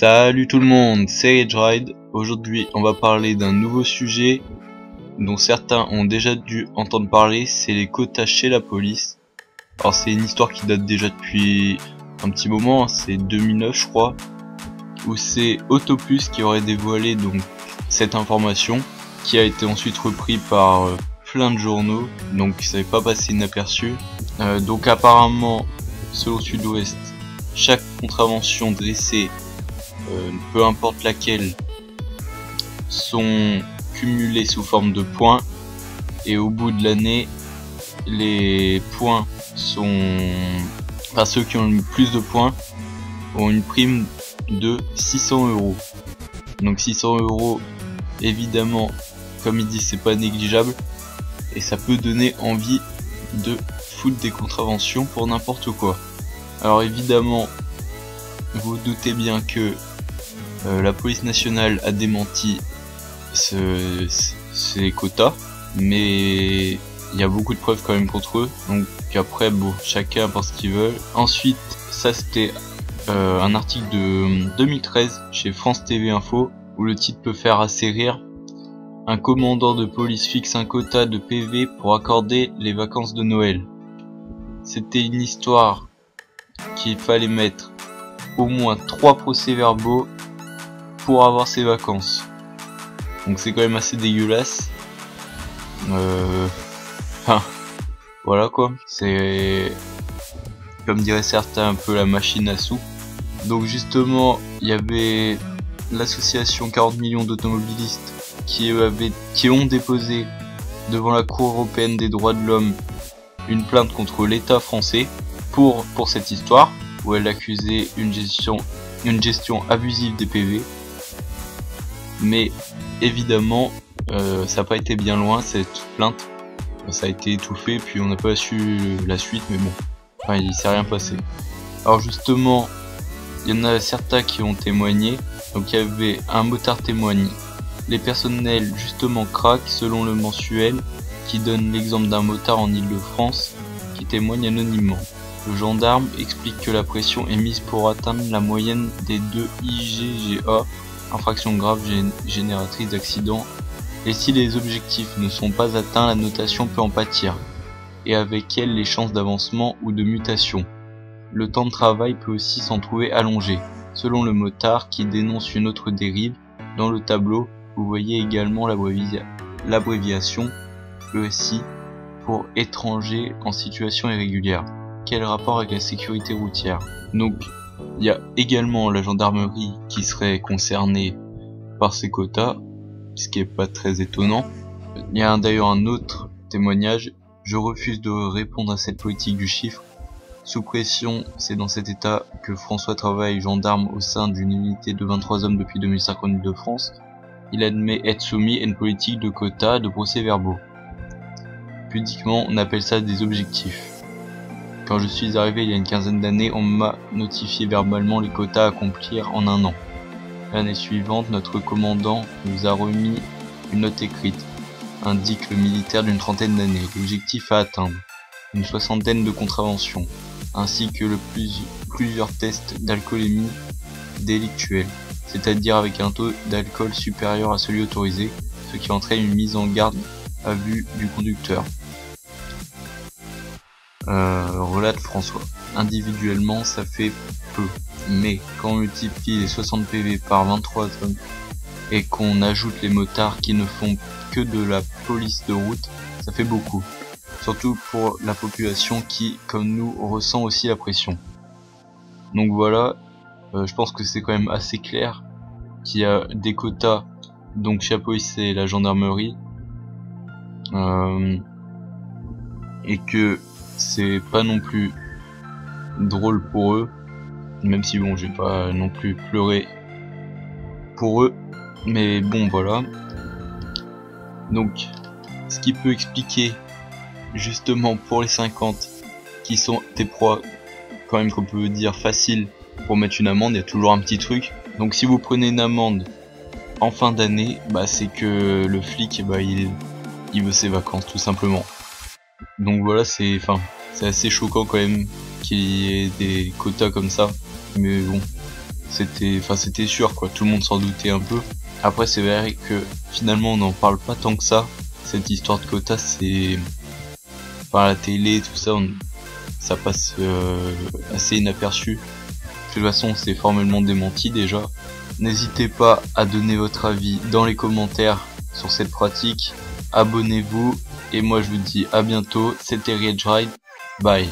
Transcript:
Salut tout le monde, c'est Edgeride. Aujourd'hui on va parler d'un nouveau sujet dont certains ont déjà dû entendre parler, c'est les quotas chez la police. Alors c'est une histoire qui date déjà depuis un petit moment, c'est 2009 je crois, où c'est Autoplus qui aurait dévoilé donc cette information, qui a été ensuite repris par plein de journaux, donc ça n'est pas passé inaperçu. Donc apparemment, selon Sud-Ouest, chaque contravention dressée, peu importe laquelle, sont cumulées sous forme de points, et au bout de l'année, les points sont... Enfin, ceux qui ont le plus de points ont une prime de 600 €. Donc 600 €, évidemment, comme ils disent, c'est pas négligeable, et ça peut donner envie de foutre des contraventions pour n'importe quoi. Alors évidemment, vous doutez bien que la police nationale a démenti ces quotas, mais il y a beaucoup de preuves quand même contre eux, donc après bon, chacun pense ce qu'il veut. Ensuite, ça c'était un article de 2013 chez France TV Info, où le titre peut faire assez rire. Un commandant de police fixe un quota de PV pour accorder les vacances de Noël. C'était une histoire qu'il fallait mettre au moins 3 procès-verbaux pour avoir ses vacances. Donc c'est quand même assez dégueulasse. Enfin, voilà quoi. C'est, comme diraient certains, un peu la machine à sous. Donc justement, il y avait l'association 40 millions d'automobilistes qui ont déposé devant la Cour européenne des droits de l'homme une plainte contre l'État français pour cette histoire, où elle accusait une gestion abusive des PV. Mais évidemment, ça n'a pas été bien loin cette plainte, ça a été étouffé, puis on n'a pas su la suite, mais bon, enfin il s'est rien passé. Alors justement, il y en a certains qui ont témoigné. Donc il y avait un motard témoigne. Les personnels justement craquent selon le mensuel, qui donne l'exemple d'un motard en Île-de-France qui témoigne anonymement. Le gendarme explique que la pression est mise pour atteindre la moyenne des 2 IGGA, infraction grave génératrice d'accident, et si les objectifs ne sont pas atteints, la notation peut en pâtir, et avec elle les chances d'avancement ou de mutation. Le temps de travail peut aussi s'en trouver allongé, selon le motard qui dénonce une autre dérive. Dans le tableau, vous voyez également l'abréviation ESI pour étranger en situation irrégulière. Quel rapport avec la sécurité routière? Donc, il y a également la gendarmerie qui serait concernée par ces quotas, ce qui est pas très étonnant. Il y a d'ailleurs un autre témoignage. Je refuse de répondre à cette politique du chiffre. Sous pression, c'est dans cet état que François travaille gendarme au sein d'une unité de 23 hommes depuis 2005 en Île-de-France. Il admet être soumis à une politique de quotas de procès-verbaux. Pudiquement, on appelle ça des objectifs. Quand je suis arrivé il y a une quinzaine d'années, on m'a notifié verbalement les quotas à accomplir en un an. L'année suivante, notre commandant nous a remis une note écrite, indique le militaire d'une trentaine d'années, l'objectif à atteindre, une soixantaine de contraventions, ainsi que plusieurs tests d'alcoolémie délictuelle, c'est-à-dire avec un taux d'alcool supérieur à celui autorisé, ce qui entraîne une mise en garde à vue du conducteur. Relate François. Individuellement, ça fait peu, mais quand on multiplie les 60 PV par 23 hommes et qu'on ajoute les motards qui ne font que de la police de route, ça fait beaucoup. Surtout pour la population qui, comme nous, ressent aussi la pression. Donc voilà, je pense que c'est quand même assez clair qu'il y a des quotas, donc chez la police et la gendarmerie, et que c'est pas non plus drôle pour eux, même si bon, j'ai pas non plus pleuré pour eux, mais bon voilà. Donc, ce qui peut expliquer justement pour les 50 qui sont des proies quand même qu'on peut dire faciles pour mettre une amende, il y a toujours un petit truc. Donc si vous prenez une amende en fin d'année, bah c'est que le flic il veut ses vacances tout simplement. Donc voilà, c'est assez choquant quand même qu'il y ait des quotas comme ça, mais bon, c'était sûr quoi, tout le monde s'en doutait un peu. Après c'est vrai que finalement on n'en parle pas tant que ça, cette histoire de quota, c'est par la télé, tout ça, ça passe assez inaperçu. De toute façon c'est formellement démenti déjà. N'hésitez pas à donner votre avis dans les commentaires sur cette pratique, abonnez-vous, et moi je vous dis à bientôt, c'était Rage Ride, bye.